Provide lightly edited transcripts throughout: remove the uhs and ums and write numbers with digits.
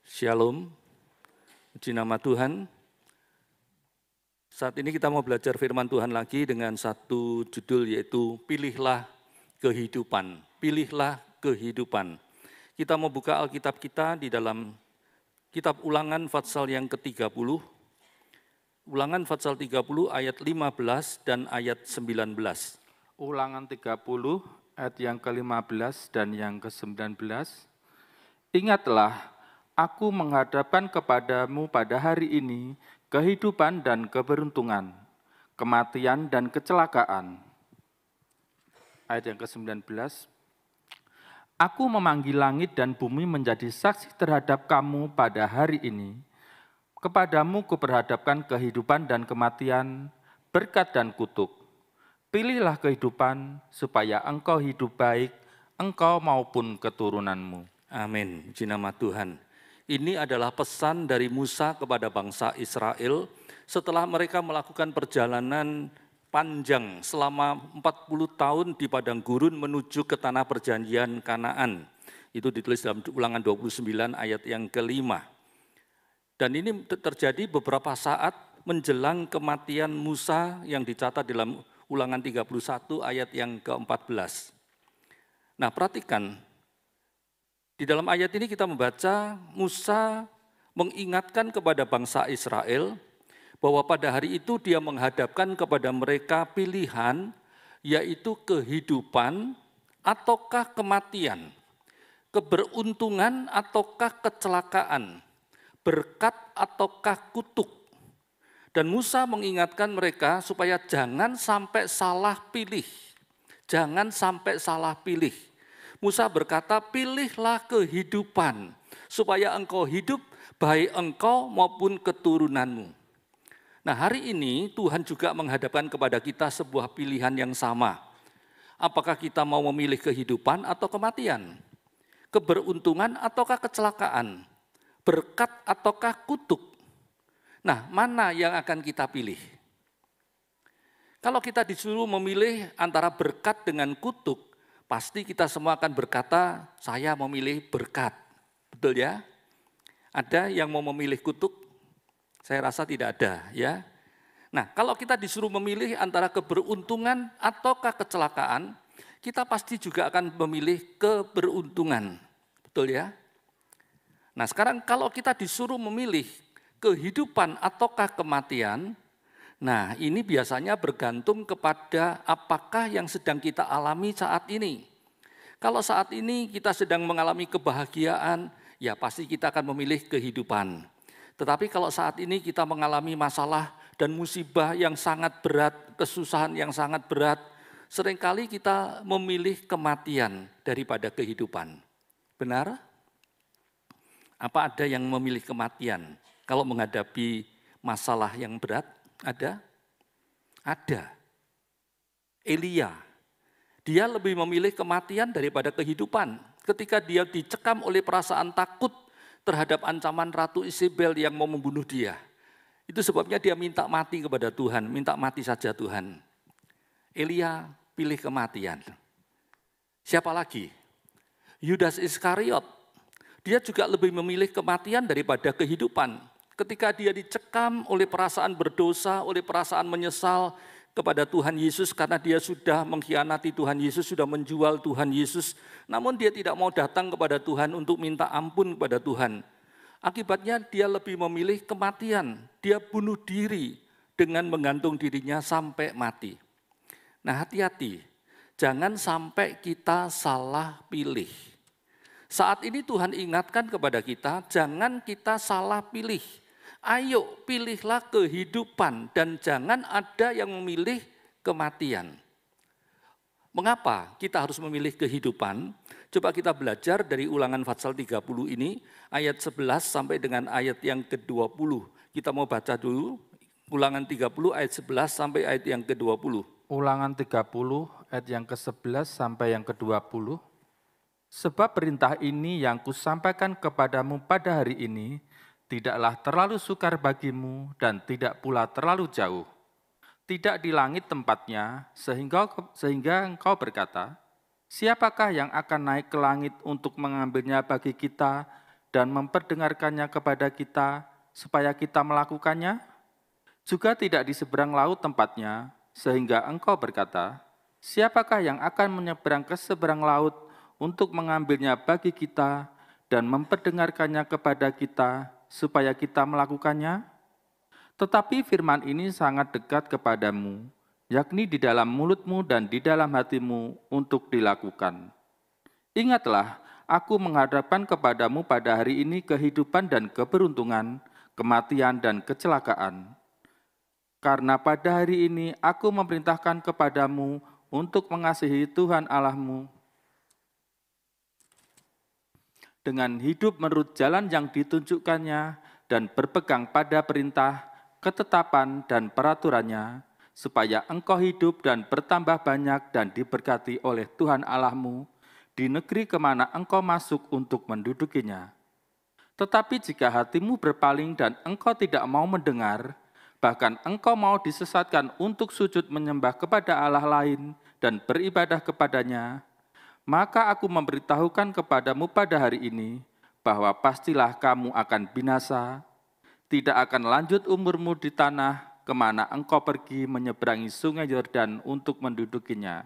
Shalom, puji nama Tuhan. Saat ini kita mau belajar firman Tuhan lagi dengan satu judul yaitu Pilihlah Kehidupan. Pilihlah Kehidupan. Kita mau buka Alkitab kita di dalam kitab Ulangan Fatsal yang ke-30. Ulangan Fatsal 30 ayat 15 dan ayat 19. Ulangan 30 ayat yang ke-15 dan yang ke-19. Ingatlah, aku menghadapkan kepadamu pada hari ini kehidupan dan keberuntungan, kematian dan kecelakaan. Ayat yang ke-19. Aku memanggil langit dan bumi menjadi saksi terhadap kamu pada hari ini. Kepadamu kuperhadapkan kehidupan dan kematian, berkat dan kutuk. Pilihlah kehidupan supaya engkau hidup baik, engkau maupun keturunanmu. Amin, puji nama Tuhan. Ini adalah pesan dari Musa kepada bangsa Israel setelah mereka melakukan perjalanan panjang selama 40 tahun di padang gurun menuju ke tanah perjanjian Kanaan. Itu ditulis dalam Ulangan 29 ayat yang ke-5. Dan ini terjadi beberapa saat menjelang kematian Musa yang dicatat dalam Ulangan 31 ayat yang ke-14. Nah, perhatikan. Di dalam ayat ini kita membaca Musa mengingatkan kepada bangsa Israel bahwa pada hari itu dia menghadapkan kepada mereka pilihan yaitu kehidupan ataukah kematian, keberuntungan ataukah kecelakaan, berkat ataukah kutuk. Dan Musa mengingatkan mereka supaya jangan sampai salah pilih. Jangan sampai salah pilih. Musa berkata, pilihlah kehidupan, supaya engkau hidup, baik engkau maupun keturunanmu. Nah, hari ini Tuhan juga menghadapkan kepada kita sebuah pilihan yang sama. Apakah kita mau memilih kehidupan atau kematian? Keberuntungan ataukah kecelakaan? Berkat ataukah kutuk? Nah, mana yang akan kita pilih? Kalau kita disuruh memilih antara berkat dengan kutuk, pasti kita semua akan berkata, saya memilih berkat. Betul ya? Ada yang mau memilih kutuk? Saya rasa tidak ada ya. Nah, kalau kita disuruh memilih antara keberuntungan ataukah kecelakaan, kita pasti juga akan memilih keberuntungan. Betul ya? Nah, sekarang kalau kita disuruh memilih kehidupan ataukah kematian, nah, ini biasanya bergantung kepada apakah yang sedang kita alami saat ini. Kalau saat ini kita sedang mengalami kebahagiaan, ya pasti kita akan memilih kehidupan. Tetapi kalau saat ini kita mengalami masalah dan musibah yang sangat berat, kesusahan yang sangat berat, seringkali kita memilih kematian daripada kehidupan. Benar? Apa ada yang memilih kematian kalau menghadapi masalah yang berat? Ada? Ada. Elia, dia lebih memilih kematian daripada kehidupan. Ketika dia dicekam oleh perasaan takut terhadap ancaman Ratu Isabel yang mau membunuh dia. Itu sebabnya dia minta mati kepada Tuhan, minta mati saja Tuhan. Elia pilih kematian. Siapa lagi? Yudas Iskariot, dia juga lebih memilih kematian daripada kehidupan. Ketika dia dicekam oleh perasaan berdosa, oleh perasaan menyesal kepada Tuhan Yesus karena dia sudah mengkhianati Tuhan Yesus, sudah menjual Tuhan Yesus, namun dia tidak mau datang kepada Tuhan untuk minta ampun kepada Tuhan. Akibatnya dia lebih memilih kematian, dia bunuh diri dengan menggantung dirinya sampai mati. Nah, hati-hati, jangan sampai kita salah pilih. Saat ini Tuhan ingatkan kepada kita, jangan kita salah pilih. Ayo pilihlah kehidupan dan jangan ada yang memilih kematian. Mengapa kita harus memilih kehidupan? Coba kita belajar dari Ulangan Fatsal 30 ini, ayat 11 sampai dengan ayat yang ke-20. Kita mau baca dulu, Ulangan 30 ayat 11 sampai ayat yang ke-20. Ulangan 30 ayat yang ke-11 sampai yang ke-20. Sebab perintah ini yang kusampaikan kepadamu pada hari ini, tidaklah terlalu sukar bagimu dan tidak pula terlalu jauh. Tidak di langit tempatnya, sehingga engkau berkata, siapakah yang akan naik ke langit untuk mengambilnya bagi kita dan memperdengarkannya kepada kita supaya kita melakukannya? Juga tidak di seberang laut tempatnya, sehingga engkau berkata, siapakah yang akan menyeberang ke seberang laut untuk mengambilnya bagi kita dan memperdengarkannya kepada kita supaya kita melakukannya? Tetapi firman ini sangat dekat kepadamu, yakni di dalam mulutmu dan di dalam hatimu untuk dilakukan. Ingatlah, aku menghadapkan kepadamu pada hari ini kehidupan dan keberuntungan, kematian dan kecelakaan. Karena pada hari ini aku memerintahkan kepadamu untuk mengasihi Tuhan Allahmu dengan hidup menurut jalan yang ditunjukkannya dan berpegang pada perintah, ketetapan, dan peraturannya, supaya engkau hidup dan bertambah banyak dan diberkati oleh Tuhan Allahmu di negeri kemana engkau masuk untuk mendudukinya. Tetapi jika hatimu berpaling dan engkau tidak mau mendengar, bahkan engkau mau disesatkan untuk sujud menyembah kepada Allah lain dan beribadah kepadanya, maka aku memberitahukan kepadamu pada hari ini bahwa pastilah kamu akan binasa, tidak akan lanjut umurmu di tanah kemana engkau pergi menyeberangi sungai Yordan untuk mendudukinya.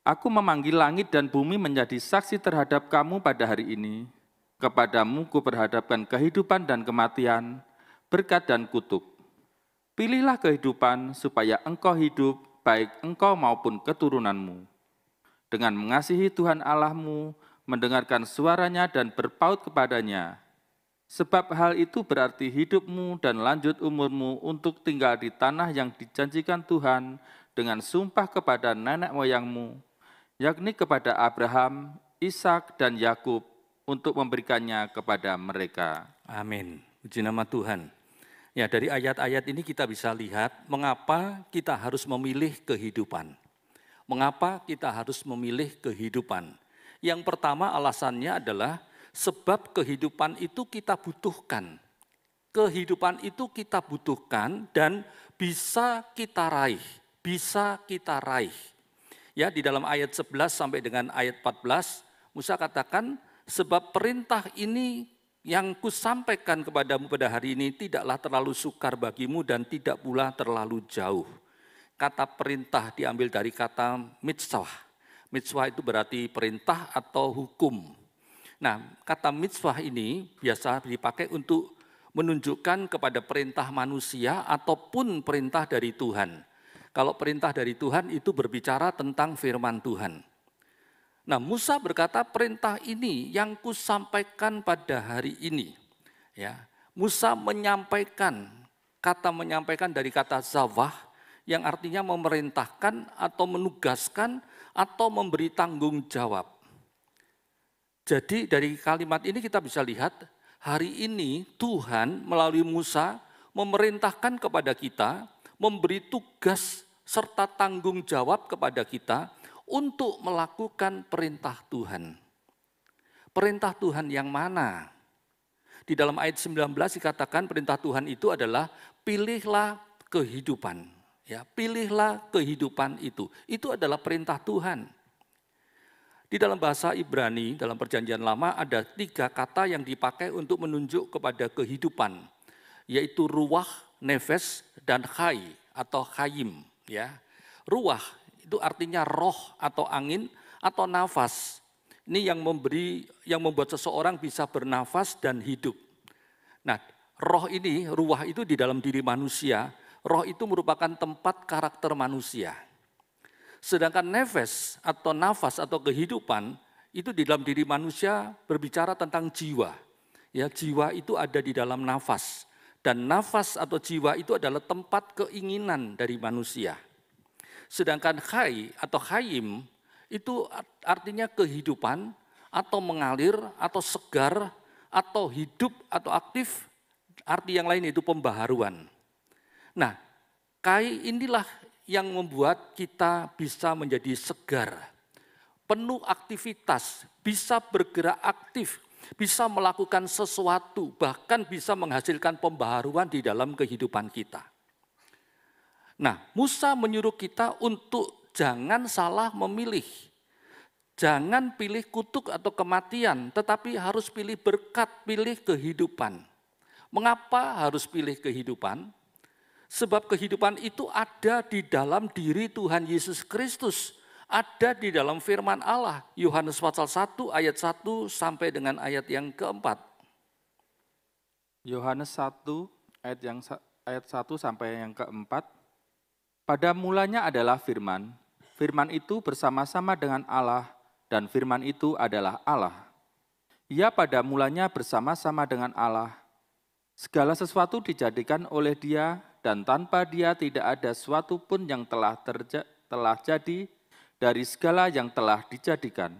Aku memanggil langit dan bumi menjadi saksi terhadap kamu pada hari ini. Kepadamu kuperhadapkan kehidupan dan kematian, berkat dan kutuk. Pilihlah kehidupan supaya engkau hidup, baik engkau maupun keturunanmu. Dengan mengasihi Tuhan Allahmu, mendengarkan suaranya dan berpaut kepadanya. Sebab hal itu berarti hidupmu dan lanjut umurmu untuk tinggal di tanah yang dijanjikan Tuhan dengan sumpah kepada nenek moyangmu, yakni kepada Abraham, Ishak, dan Yakub, untuk memberikannya kepada mereka. Amin. Puji nama Tuhan. Ya, dari ayat-ayat ini kita bisa lihat mengapa kita harus memilih kehidupan. Mengapa kita harus memilih kehidupan? Yang pertama alasannya adalah sebab kehidupan itu kita butuhkan. Kehidupan itu kita butuhkan dan bisa kita raih. Bisa kita raih. Ya, di dalam ayat 11 sampai dengan ayat 14, Musa katakan, sebab perintah ini yang kusampaikan kepadamu pada hari ini tidaklah terlalu sukar bagimu dan tidak pula terlalu jauh. Kata perintah diambil dari kata mitzvah. Mitzvah itu berarti perintah atau hukum. Nah, kata mitzvah ini biasa dipakai untuk menunjukkan kepada perintah manusia ataupun perintah dari Tuhan. Kalau perintah dari Tuhan itu berbicara tentang firman Tuhan. Nah, Musa berkata perintah ini yang kusampaikan pada hari ini. Ya, Musa menyampaikan, kata menyampaikan dari kata zawah yang artinya memerintahkan atau menugaskan atau memberi tanggung jawab. Jadi dari kalimat ini kita bisa lihat hari ini Tuhan melalui Musa memerintahkan kepada kita, memberi tugas serta tanggung jawab kepada kita untuk melakukan perintah Tuhan. Perintah Tuhan yang mana? Di dalam ayat 19 dikatakan perintah Tuhan itu adalah pilihlah kehidupan. Ya, pilihlah kehidupan itu. Itu adalah perintah Tuhan. Di dalam bahasa Ibrani, dalam perjanjian lama ada 3 kata yang dipakai untuk menunjuk kepada kehidupan, yaitu ruah, nefes, dan chai atau chayim. Ya. Ruah itu artinya roh atau angin atau nafas. Ini yang membuat seseorang bisa bernafas dan hidup. Nah, roh ini, ruah itu di dalam diri manusia, roh itu merupakan tempat karakter manusia. Sedangkan nefes atau nafas atau kehidupan itu di dalam diri manusia berbicara tentang jiwa. Ya, jiwa itu ada di dalam nafas. Dan nafas atau jiwa itu adalah tempat keinginan dari manusia. Sedangkan chai atau chayim itu artinya kehidupan atau mengalir atau segar atau hidup atau aktif. Arti yang lain itu pembaharuan. Nah, chai inilah yang membuat kita bisa menjadi segar, penuh aktivitas, bisa bergerak aktif, bisa melakukan sesuatu, bahkan bisa menghasilkan pembaharuan di dalam kehidupan kita. Nah, Musa menyuruh kita untuk jangan salah memilih. Jangan pilih kutuk atau kematian, tetapi harus pilih berkat, pilih kehidupan. Mengapa harus pilih kehidupan? Sebab kehidupan itu ada di dalam diri Tuhan Yesus Kristus. Ada di dalam firman Allah. Yohanes pasal 1 ayat 1 sampai dengan ayat yang keempat. Yohanes 1 ayat 1 sampai yang keempat. Pada mulanya adalah firman. Firman itu bersama-sama dengan Allah, dan firman itu adalah Allah. Ia pada mulanya bersama-sama dengan Allah. Segala sesuatu dijadikan oleh Dia, dan tanpa Dia tidak ada sesuatu pun yang telah jadi dari segala yang telah dijadikan.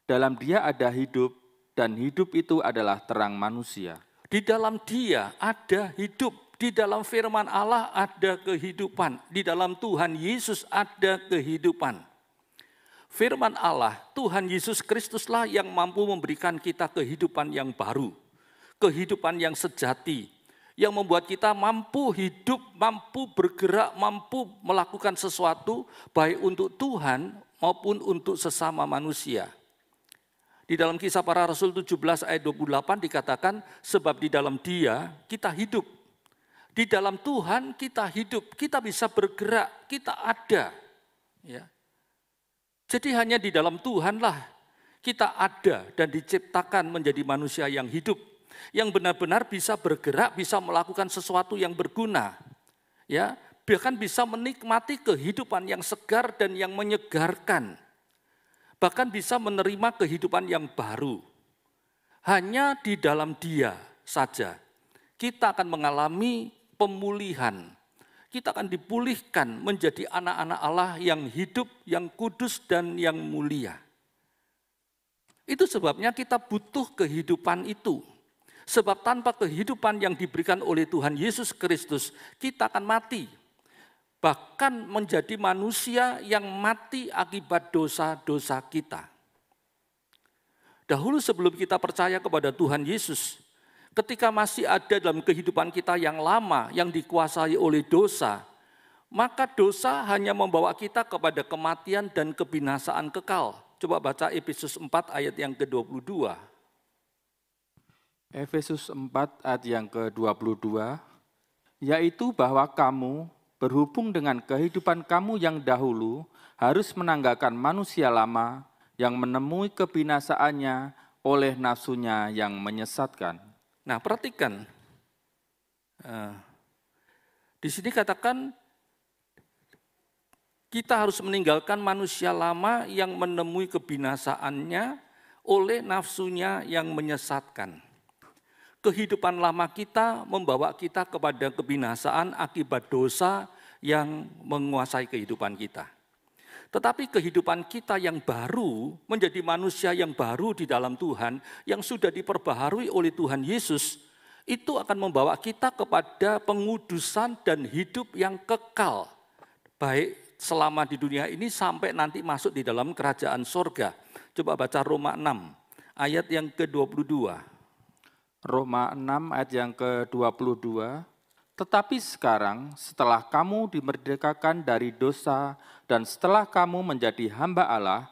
Dalam Dia ada hidup, dan hidup itu adalah terang manusia. Di dalam Dia ada hidup, di dalam firman Allah ada kehidupan, di dalam Tuhan Yesus ada kehidupan. Firman Allah, Tuhan Yesus Kristuslah yang mampu memberikan kita kehidupan yang baru, kehidupan yang sejati, yang membuat kita mampu hidup, mampu bergerak, mampu melakukan sesuatu baik untuk Tuhan maupun untuk sesama manusia. Di dalam Kisah Para Rasul 17 ayat 28 dikatakan, sebab di dalam Dia kita hidup. Di dalam Tuhan kita hidup, kita bisa bergerak, kita ada. Ya. Jadi hanya di dalam Tuhanlah kita ada dan diciptakan menjadi manusia yang hidup, yang benar-benar bisa bergerak, bisa melakukan sesuatu yang berguna. Ya, bahkan bisa menikmati kehidupan yang segar dan yang menyegarkan. Bahkan bisa menerima kehidupan yang baru. Hanya di dalam Dia saja kita akan mengalami pemulihan. Kita akan dipulihkan menjadi anak-anak Allah yang hidup, yang kudus, dan yang mulia. Itu sebabnya kita butuh kehidupan itu. Sebab tanpa kehidupan yang diberikan oleh Tuhan Yesus Kristus, kita akan mati. Bahkan menjadi manusia yang mati akibat dosa-dosa kita. Dahulu sebelum kita percaya kepada Tuhan Yesus, ketika masih ada dalam kehidupan kita yang lama, yang dikuasai oleh dosa, maka dosa hanya membawa kita kepada kematian dan kebinasaan kekal. Coba baca Efesus 4 ayat yang ke-22. Efesus 4 ayat yang ke-22, yaitu bahwa kamu berhubung dengan kehidupan kamu yang dahulu harus menanggalkan manusia lama yang menemui kebinasaannya oleh nafsunya yang menyesatkan. Nah, perhatikan. Di sini katakan kita harus meninggalkan manusia lama yang menemui kebinasaannya oleh nafsunya yang menyesatkan. Kehidupan lama kita membawa kita kepada kebinasaan akibat dosa yang menguasai kehidupan kita. Tetapi kehidupan kita yang baru, menjadi manusia yang baru di dalam Tuhan, yang sudah diperbaharui oleh Tuhan Yesus, itu akan membawa kita kepada pengudusan dan hidup yang kekal. Baik selama di dunia ini sampai nanti masuk di dalam kerajaan sorga. Coba baca Roma 6, ayat yang ke-22. Roma 6 ayat yang ke-22, tetapi sekarang setelah kamu dimerdekakan dari dosa dan setelah kamu menjadi hamba Allah,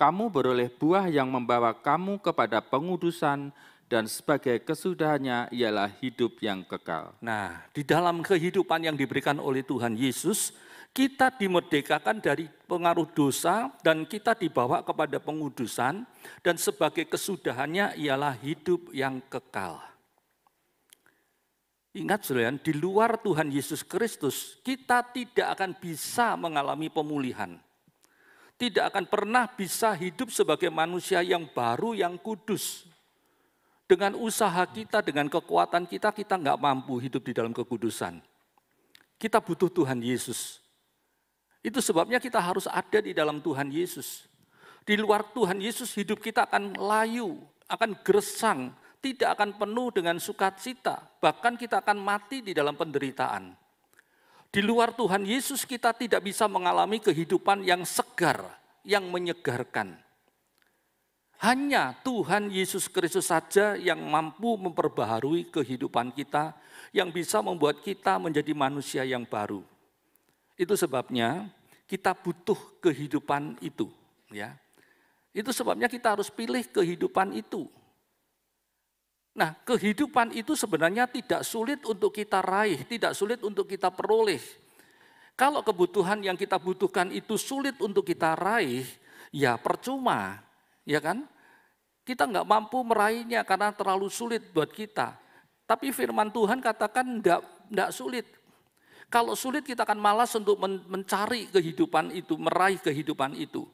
kamu beroleh buah yang membawa kamu kepada pengudusan dan sebagai kesudahannya ialah hidup yang kekal. Nah, di dalam kehidupan yang diberikan oleh Tuhan Yesus, kita dimerdekakan dari pengaruh dosa dan kita dibawa kepada pengudusan dan sebagai kesudahannya ialah hidup yang kekal. Ingat saudara, di luar Tuhan Yesus Kristus, kita tidak akan bisa mengalami pemulihan. Tidak akan pernah bisa hidup sebagai manusia yang baru, yang kudus. Dengan usaha kita, dengan kekuatan kita, kita nggak mampu hidup di dalam kekudusan. Kita butuh Tuhan Yesus. Itu sebabnya kita harus ada di dalam Tuhan Yesus. Di luar Tuhan Yesus hidup kita akan layu, akan gersang, tidak akan penuh dengan sukacita, bahkan kita akan mati di dalam penderitaan. Di luar Tuhan Yesus kita tidak bisa mengalami kehidupan yang segar, yang menyegarkan. Hanya Tuhan Yesus Kristus saja yang mampu memperbaharui kehidupan kita, yang bisa membuat kita menjadi manusia yang baru. Itu sebabnya kita butuh kehidupan itu, ya. Itu sebabnya kita harus pilih kehidupan itu. Nah, kehidupan itu sebenarnya tidak sulit untuk kita raih, tidak sulit untuk kita peroleh. Kalau kebutuhan yang kita butuhkan itu sulit untuk kita raih, ya percuma, ya kan? Kita nggak mampu meraihnya karena terlalu sulit buat kita. Tapi firman Tuhan katakan enggak sulit. Kalau sulit kita akan malas untuk mencari kehidupan itu, meraih kehidupan itu.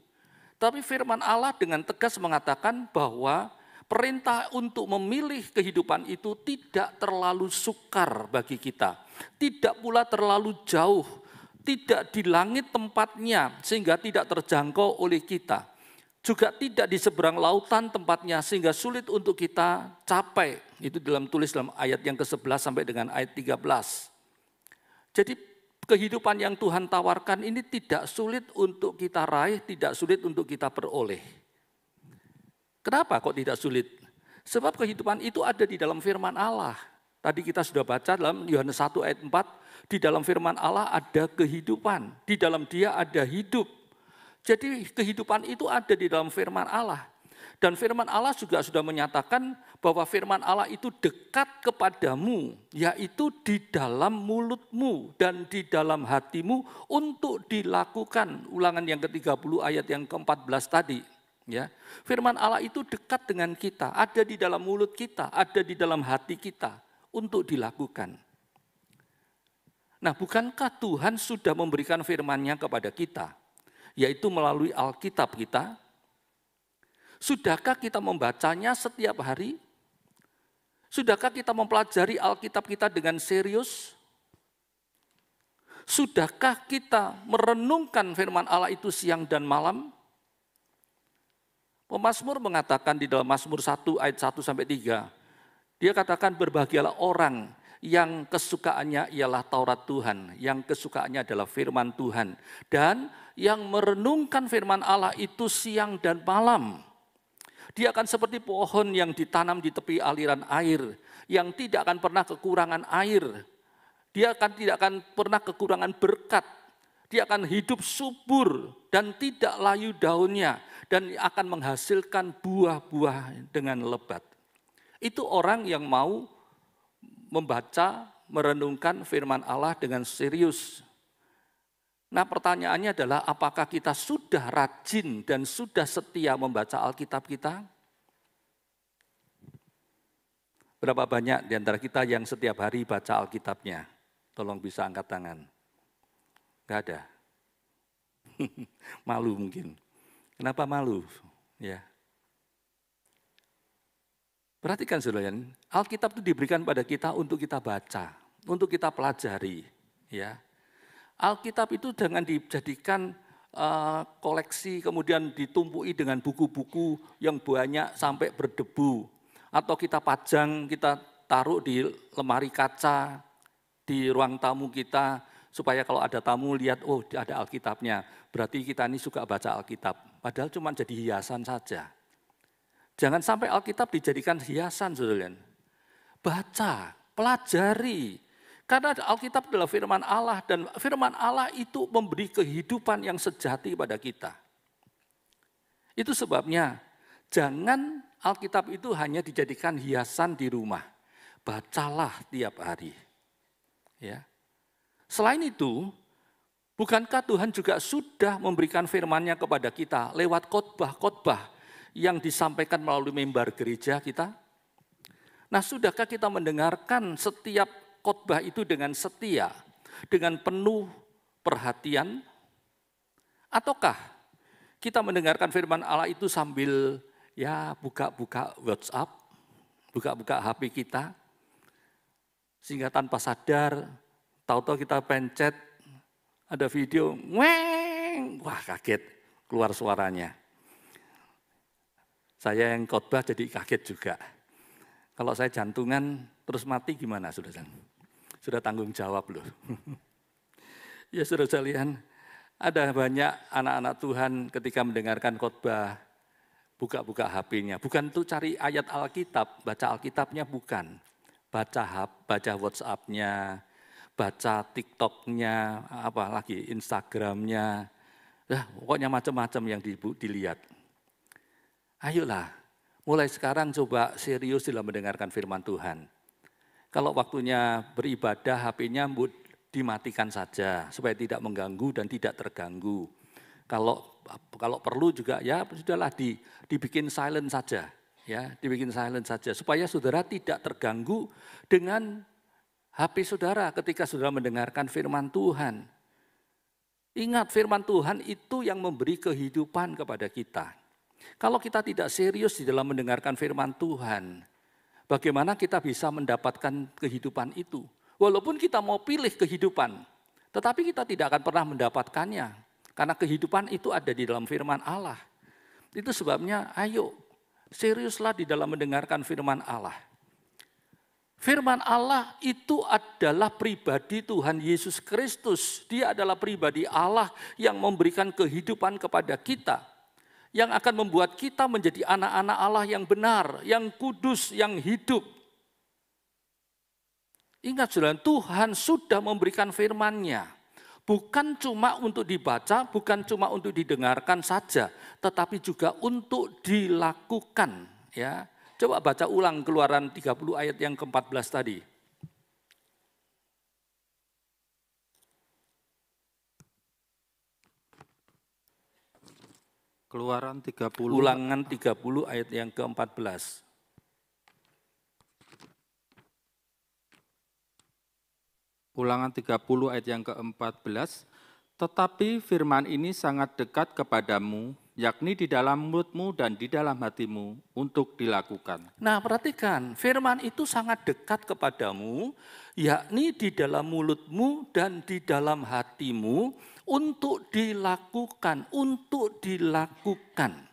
Tapi firman Allah dengan tegas mengatakan bahwa perintah untuk memilih kehidupan itu tidak terlalu sukar bagi kita. Tidak pula terlalu jauh, tidak di langit tempatnya sehingga tidak terjangkau oleh kita. Juga tidak di seberang lautan tempatnya sehingga sulit untuk kita capai. Itu tulis dalam ayat yang ke-11 sampai dengan ayat 13. Jadi kehidupan yang Tuhan tawarkan ini tidak sulit untuk kita raih, tidak sulit untuk kita peroleh. Kenapa kok tidak sulit? Sebab kehidupan itu ada di dalam firman Allah. Tadi kita sudah baca dalam Yohanes 1 ayat 4, di dalam firman Allah ada kehidupan, di dalam dia ada hidup. Jadi kehidupan itu ada di dalam firman Allah. Dan firman Allah juga sudah menyatakan bahwa firman Allah itu dekat kepadamu, yaitu di dalam mulutmu dan di dalam hatimu untuk dilakukan. Ulangan yang ke-30 ayat yang ke-14 tadi. Ya, firman Allah itu dekat dengan kita, ada di dalam mulut kita, ada di dalam hati kita untuk dilakukan. Nah, bukankah Tuhan sudah memberikan firman-Nya kepada kita, yaitu melalui Alkitab kita? Sudahkah kita membacanya setiap hari? Sudahkah kita mempelajari Alkitab kita dengan serius? Sudahkah kita merenungkan firman Allah itu siang dan malam? Pemazmur mengatakan di dalam Mazmur 1 ayat 1 sampai 3, dia katakan berbahagialah orang yang kesukaannya ialah Taurat Tuhan, yang kesukaannya adalah firman Tuhan, dan yang merenungkan firman Allah itu siang dan malam. Dia akan seperti pohon yang ditanam di tepi aliran air, yang tidak akan pernah kekurangan air. Dia tidak akan pernah kekurangan berkat. Dia akan hidup subur dan tidak layu daunnya, dan akan menghasilkan buah-buah dengan lebat. Itu orang yang mau membaca, merenungkan firman Allah dengan serius. Nah, pertanyaannya adalah apakah kita sudah rajin dan sudah setia membaca Alkitab kita? Berapa banyak di antara kita yang setiap hari baca Alkitabnya? Tolong bisa angkat tangan. Enggak ada. Malu mungkin. Kenapa malu? Ya. Perhatikan saudara, Alkitab itu diberikan pada kita untuk kita baca, untuk kita pelajari, ya. Alkitab itu jangan dijadikan koleksi kemudian ditumpui dengan buku-buku yang banyak sampai berdebu. Atau kita pajang, kita taruh di lemari kaca, di ruang tamu kita, supaya kalau ada tamu lihat, oh ada Alkitabnya, berarti kita ini suka baca Alkitab. Padahal cuma jadi hiasan saja. Jangan sampai Alkitab dijadikan hiasan, saudara. Baca, pelajari. Karena Alkitab adalah firman Allah, dan firman Allah itu memberi kehidupan yang sejati pada kita. Itu sebabnya jangan Alkitab itu hanya dijadikan hiasan di rumah. Bacalah tiap hari. Ya. Selain itu, bukankah Tuhan juga sudah memberikan firman-Nya kepada kita lewat khotbah-khotbah yang disampaikan melalui mimbar gereja kita? Nah, sudahkah kita mendengarkan setiap khotbah itu dengan setia, dengan penuh perhatian? Ataukah kita mendengarkan firman Allah itu sambil ya buka-buka WhatsApp, buka-buka HP kita, sehingga tanpa sadar, tahu-tahu kita pencet, ada video, weng, wah kaget, keluar suaranya. Saya yang khotbah jadi kaget juga. Kalau saya jantungan terus mati gimana, saudara? Sudah tanggung jawab loh. Ya saudara sekalian, ada banyak anak-anak Tuhan ketika mendengarkan khotbah, buka-buka HP-nya. Bukan tuh cari ayat Alkitab, baca Alkitabnya bukan. Baca WhatsApp-nya, baca TikTok-nya, apalagi Instagram-nya. Pokoknya macam-macam yang dilihat. Ayolah, mulai sekarang coba serius dalam mendengarkan firman Tuhan. Kalau waktunya beribadah, HP-nya dimatikan saja supaya tidak mengganggu dan tidak terganggu. Kalau perlu juga ya sudahlah dibikin silent saja, ya dibikin silent saja supaya saudara tidak terganggu dengan HP saudara ketika saudara mendengarkan firman Tuhan. Ingat, firman Tuhan itu yang memberi kehidupan kepada kita. Kalau kita tidak serius di dalam mendengarkan firman Tuhan, bagaimana kita bisa mendapatkan kehidupan itu? Walaupun kita mau pilih kehidupan, tetapi kita tidak akan pernah mendapatkannya. Karena kehidupan itu ada di dalam firman Allah. Itu sebabnya ayo seriuslah di dalam mendengarkan firman Allah. Firman Allah itu adalah pribadi Tuhan Yesus Kristus. Dia adalah pribadi Allah yang memberikan kehidupan kepada kita. Yang akan membuat kita menjadi anak-anak Allah yang benar, yang kudus, yang hidup. Ingat saudara, Tuhan sudah memberikan firman-Nya. Bukan cuma untuk dibaca, bukan cuma untuk didengarkan saja, tetapi juga untuk dilakukan. Ya, coba baca ulang Keluaran 30 ayat yang ke-14 tadi. Keluaran 30. Ulangan 30 ayat yang ke-14. Ulangan 30 ayat yang ke-14. Tetapi firman ini sangat dekat kepadamu, yakni di dalam mulutmu dan di dalam hatimu untuk dilakukan. Nah, perhatikan, firman itu sangat dekat kepadamu, yakni di dalam mulutmu dan di dalam hatimu untuk dilakukan, untuk dilakukan.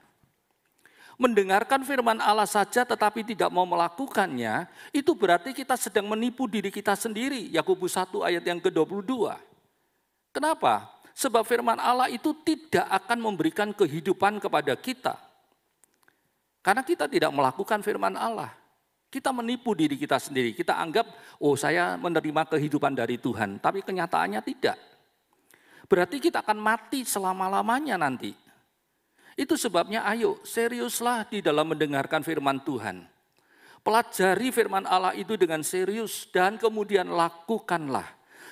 Mendengarkan firman Allah saja tetapi tidak mau melakukannya, itu berarti kita sedang menipu diri kita sendiri. Yakobus 1 ayat yang ke-22. Kenapa? Sebab firman Allah itu tidak akan memberikan kehidupan kepada kita. Karena kita tidak melakukan firman Allah. Kita menipu diri kita sendiri. Kita anggap, oh saya menerima kehidupan dari Tuhan. Tapi kenyataannya tidak. Berarti kita akan mati selama-lamanya nanti. Itu sebabnya ayo seriuslah di dalam mendengarkan firman Tuhan. Pelajari firman Allah itu dengan serius dan kemudian lakukanlah.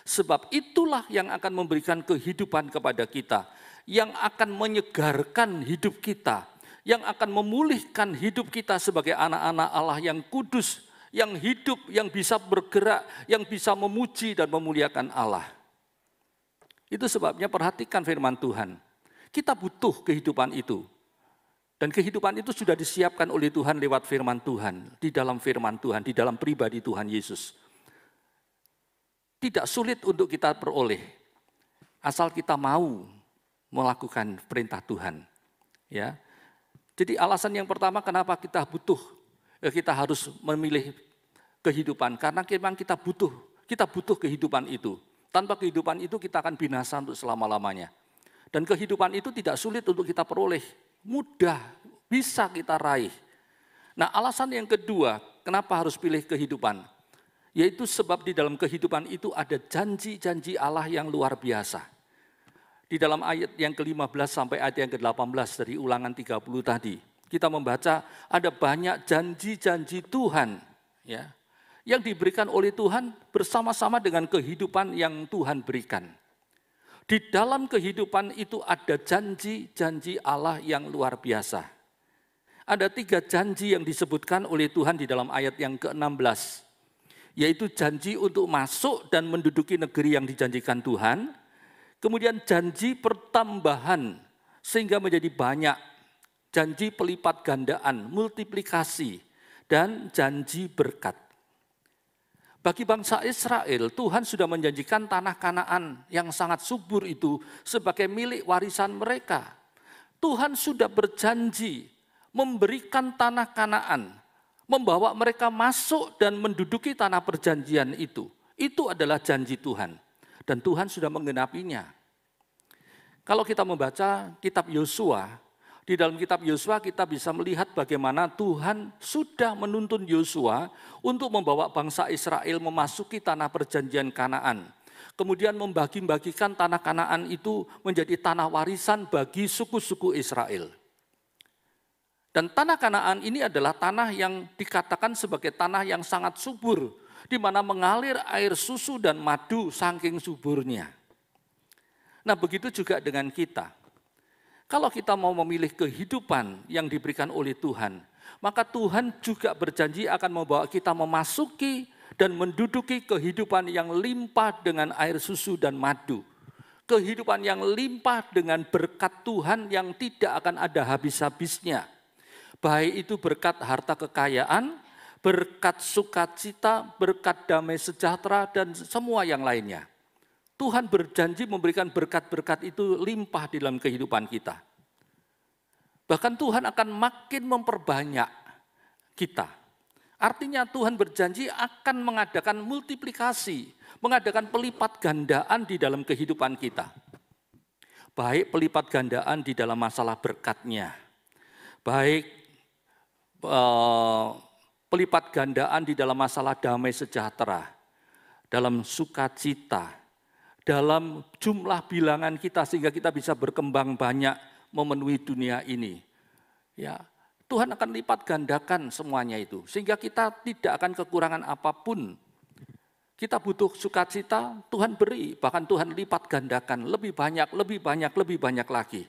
Sebab itulah yang akan memberikan kehidupan kepada kita. Yang akan menyegarkan hidup kita. Yang akan memulihkan hidup kita sebagai anak-anak Allah yang kudus. Yang hidup, yang bisa bergerak, yang bisa memuji dan memuliakan Allah. Itu sebabnya perhatikan firman Tuhan. Kita butuh kehidupan itu. Dan kehidupan itu sudah disiapkan oleh Tuhan lewat firman Tuhan. Di dalam firman Tuhan, di dalam pribadi Tuhan Yesus. Tidak sulit untuk kita peroleh. Asal kita mau melakukan perintah Tuhan. Ya. Jadi alasan yang pertama kenapa kita harus memilih kehidupan. Karena memang kita butuh kehidupan itu. Tanpa kehidupan itu kita akan binasa untuk selama-lamanya. Dan kehidupan itu tidak sulit untuk kita peroleh, mudah, bisa kita raih. Nah, alasan yang kedua, kenapa harus pilih kehidupan? Yaitu sebab di dalam kehidupan itu ada janji-janji Allah yang luar biasa. Di dalam ayat yang ke-15 sampai ayat yang ke-18 dari Ulangan 30 tadi, kita membaca ada banyak janji-janji Tuhan, ya, yang diberikan oleh Tuhan bersama-sama dengan kehidupan yang Tuhan berikan. Di dalam kehidupan itu ada janji-janji Allah yang luar biasa. Ada 3 janji yang disebutkan oleh Tuhan di dalam ayat yang ke-16. Yaitu janji untuk masuk dan menduduki negeri yang dijanjikan Tuhan. Kemudian janji pertambahan sehingga menjadi banyak. Janji pelipat gandaan, multiplikasi. Dan janji berkat. Bagi bangsa Israel, Tuhan sudah menjanjikan tanah Kanaan yang sangat subur itu sebagai milik warisan mereka. Tuhan sudah berjanji memberikan tanah Kanaan, membawa mereka masuk dan menduduki tanah perjanjian itu. Itu adalah janji Tuhan. Dan Tuhan sudah menggenapinya. Kalau kita membaca kitab Yosua, di dalam kitab Yosua kita bisa melihat bagaimana Tuhan sudah menuntun Yosua untuk membawa bangsa Israel memasuki tanah perjanjian Kanaan. Kemudian membagi-bagikan tanah Kanaan itu menjadi tanah warisan bagi suku-suku Israel. Dan tanah Kanaan ini adalah tanah yang dikatakan sebagai tanah yang sangat subur, di mana mengalir air susu dan madu saking suburnya. Nah, begitu juga dengan kita. Kalau kita mau memilih kehidupan yang diberikan oleh Tuhan, maka Tuhan juga berjanji akan membawa kita memasuki dan menduduki kehidupan yang limpah dengan air susu dan madu. Kehidupan yang limpah dengan berkat Tuhan yang tidak akan ada habis-habisnya. Baik itu berkat harta kekayaan, berkat sukacita, berkat damai sejahtera, dan semua yang lainnya. Tuhan berjanji memberikan berkat-berkat itu limpah di dalam kehidupan kita. Bahkan Tuhan akan makin memperbanyak kita. Artinya Tuhan berjanji akan mengadakan multiplikasi, mengadakan pelipat gandaan di dalam kehidupan kita. Baik pelipat gandaan di dalam masalah berkat-Nya, baik pelipat gandaan di dalam masalah damai sejahtera, dalam sukacita, dalam jumlah bilangan kita sehingga kita bisa berkembang banyak memenuhi dunia ini. Ya, Tuhan akan lipat gandakan semuanya itu sehingga kita tidak akan kekurangan apapun. Kita butuh sukacita, Tuhan beri, bahkan Tuhan lipat gandakan lebih banyak, lebih banyak, lebih banyak lagi.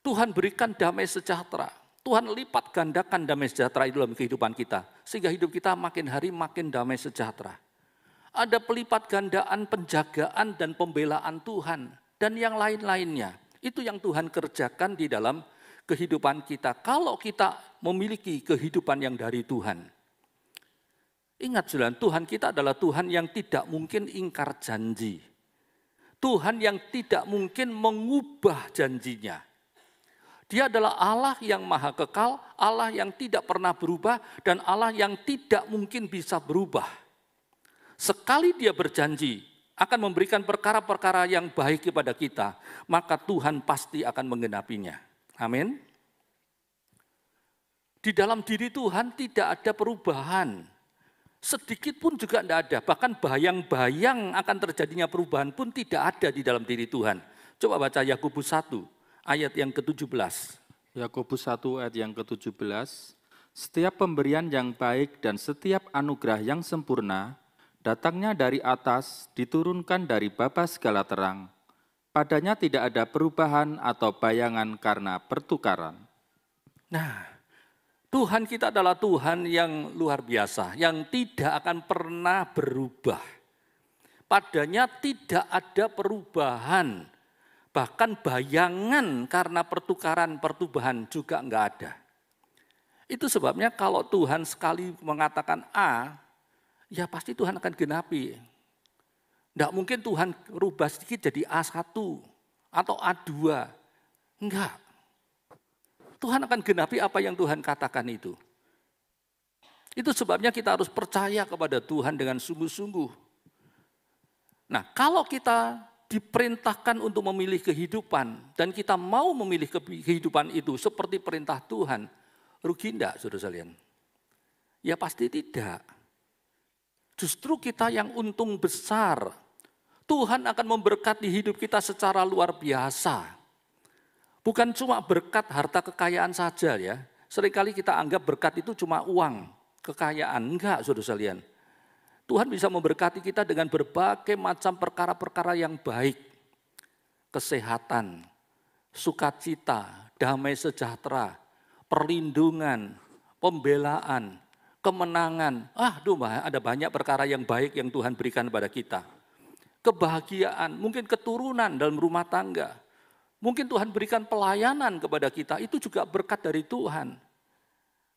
Tuhan berikan damai sejahtera. Tuhan lipat gandakan damai sejahtera itu dalam kehidupan kita. Sehingga hidup kita makin hari makin damai sejahtera. Ada pelipat gandaan penjagaan dan pembelaan Tuhan. Dan yang lain-lainnya. Itu yang Tuhan kerjakan di dalam kehidupan kita. Kalau kita memiliki kehidupan yang dari Tuhan. Ingat saudara, Tuhan kita adalah Tuhan yang tidak mungkin ingkar janji. Tuhan yang tidak mungkin mengubah janjinya. Dia adalah Allah yang maha kekal, Allah yang tidak pernah berubah, dan Allah yang tidak mungkin bisa berubah. Sekali Dia berjanji akan memberikan perkara-perkara yang baik kepada kita, maka Tuhan pasti akan menggenapinya. Amin. Di dalam diri Tuhan tidak ada perubahan. Sedikit pun juga tidak ada. Bahkan bayang-bayang akan terjadinya perubahan pun tidak ada di dalam diri Tuhan. Coba baca Yakobus 1. Ayat yang ke-17. Yakobus 1 ayat yang ke-17. Setiap pemberian yang baik dan setiap anugerah yang sempurna, datangnya dari atas, diturunkan dari Bapa segala terang. Padanya tidak ada perubahan atau bayangan karena pertukaran. Nah, Tuhan kita adalah Tuhan yang luar biasa, yang tidak akan pernah berubah. Padanya tidak ada perubahan. Bahkan bayangan karena pertukaran juga enggak ada. Itu sebabnya kalau Tuhan sekali mengatakan A, ya pasti Tuhan akan genapi. Enggak mungkin Tuhan rubah sedikit jadi A1 atau A2. Enggak. Tuhan akan genapi apa yang Tuhan katakan itu. Itu sebabnya kita harus percaya kepada Tuhan dengan sungguh-sungguh. Nah, kalau kita diperintahkan untuk memilih kehidupan dan kita mau memilih kehidupan itu seperti perintah Tuhan, rugi enggak saudara sekalian? Ya pasti tidak. Justru kita yang untung besar. Tuhan akan memberkati hidup kita secara luar biasa. Bukan cuma berkat harta kekayaan saja ya. Seringkali kita anggap berkat itu cuma uang, kekayaan. Enggak saudara sekalian. Tuhan bisa memberkati kita dengan berbagai macam perkara-perkara yang baik. Kesehatan, sukacita, damai sejahtera, perlindungan, pembelaan, kemenangan. Ada banyak perkara yang baik yang Tuhan berikan kepada kita. Kebahagiaan, mungkin keturunan dalam rumah tangga. Mungkin Tuhan berikan pelayanan kepada kita, itu juga berkat dari Tuhan.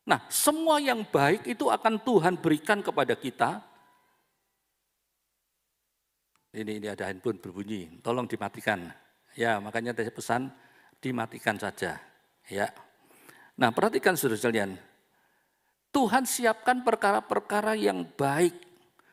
Nah, semua yang baik itu akan Tuhan berikan kepada kita. Ini ada handphone berbunyi, tolong dimatikan. Ya, makanya saya pesan dimatikan saja. Ya. Nah, perhatikan saudara sekalian. Tuhan siapkan perkara-perkara yang baik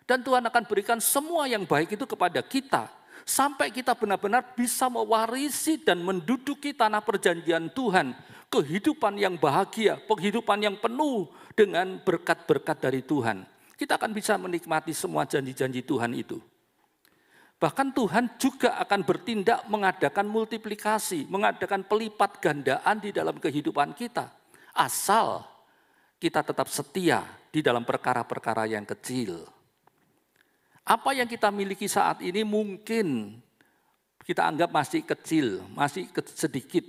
dan Tuhan akan berikan semua yang baik itu kepada kita sampai kita benar-benar bisa mewarisi dan menduduki tanah perjanjian Tuhan, kehidupan yang bahagia, kehidupan yang penuh dengan berkat-berkat dari Tuhan. Kita akan bisa menikmati semua janji-janji Tuhan itu. Bahkan Tuhan juga akan bertindak mengadakan multiplikasi, mengadakan pelipat gandaan di dalam kehidupan kita. asal kita tetap setia di dalam perkara-perkara yang kecil. Apa yang kita miliki saat ini mungkin kita anggap masih kecil, masih sedikit,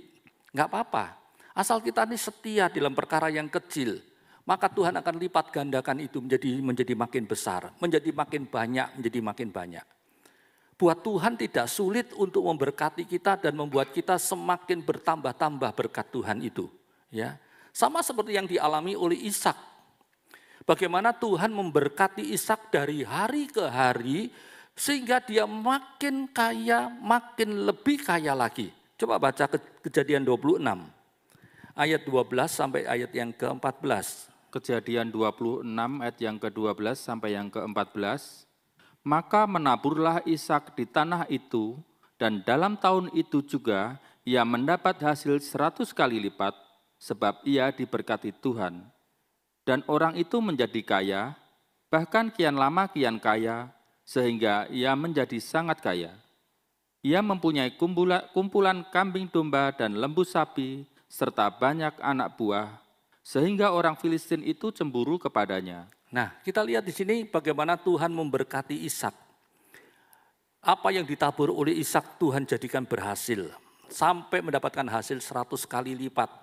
nggak apa-apa. Asal kita ini setia dalam perkara yang kecil, maka Tuhan akan lipat gandakan itu menjadi makin besar, menjadi makin banyak, menjadi makin banyak. Buat Tuhan tidak sulit untuk memberkati kita dan membuat kita semakin bertambah-tambah berkat Tuhan itu. Ya, sama seperti yang dialami oleh Ishak. Bagaimana Tuhan memberkati Ishak dari hari ke hari sehingga dia makin kaya, makin lebih kaya lagi. Coba baca Kejadian 26 ayat 12 sampai ayat yang ke-14. Kejadian 26 ayat yang ke-12 sampai yang ke-14. Maka menaburlah Ishak di tanah itu, dan dalam tahun itu juga ia mendapat hasil 100 kali lipat, sebab ia diberkati Tuhan. Dan orang itu menjadi kaya, bahkan kian lama kian kaya, sehingga ia menjadi sangat kaya. Ia mempunyai kumpulan kambing domba dan lembu sapi, serta banyak anak buah, sehingga orang Filistin itu cemburu kepadanya. Nah, kita lihat di sini bagaimana Tuhan memberkati Ishak. Apa yang ditabur oleh Ishak Tuhan jadikan berhasil. Sampai mendapatkan hasil 100 kali lipat.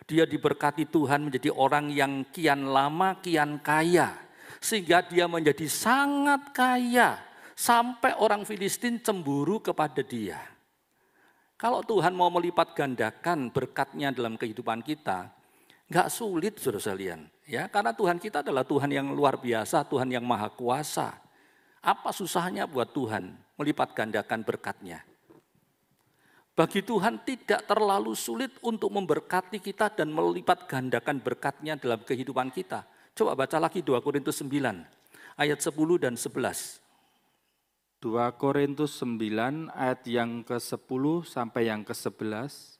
Dia diberkati Tuhan menjadi orang yang kian lama kian kaya. Sehingga dia menjadi sangat kaya. Sampai orang Filistin cemburu kepada dia. Kalau Tuhan mau melipat gandakan berkatnya dalam kehidupan kita, nggak sulit saudara sekalian. Ya, karena Tuhan kita adalah Tuhan yang luar biasa, Tuhan yang maha kuasa. Apa susahnya buat Tuhan melipat gandakan berkatnya? Bagi Tuhan tidak terlalu sulit untuk memberkati kita dan melipat gandakan berkatnya dalam kehidupan kita. Coba baca lagi 2 Korintus 9 ayat 10 dan 11. 2 Korintus 9 ayat yang ke-10 sampai yang ke-11.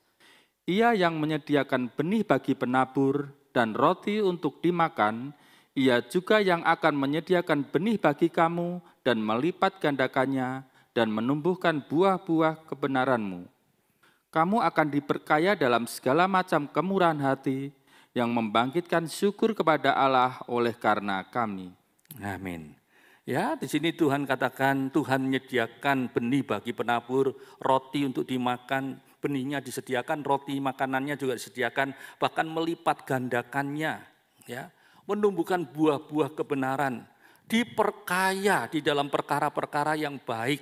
Ia yang menyediakan benih bagi penabur dan roti untuk dimakan, ia juga yang akan menyediakan benih bagi kamu dan melipat gandakannya dan menumbuhkan buah-buah kebenaranmu. Kamu akan diperkaya dalam segala macam kemurahan hati yang membangkitkan syukur kepada Allah oleh karena kami. Amin. Ya, di sini Tuhan katakan Tuhan menyediakan benih bagi penabur, roti untuk dimakan, benihnya disediakan, roti makanannya juga disediakan, bahkan melipat gandakannya, ya, menumbuhkan buah-buah kebenaran, diperkaya di dalam perkara-perkara yang baik.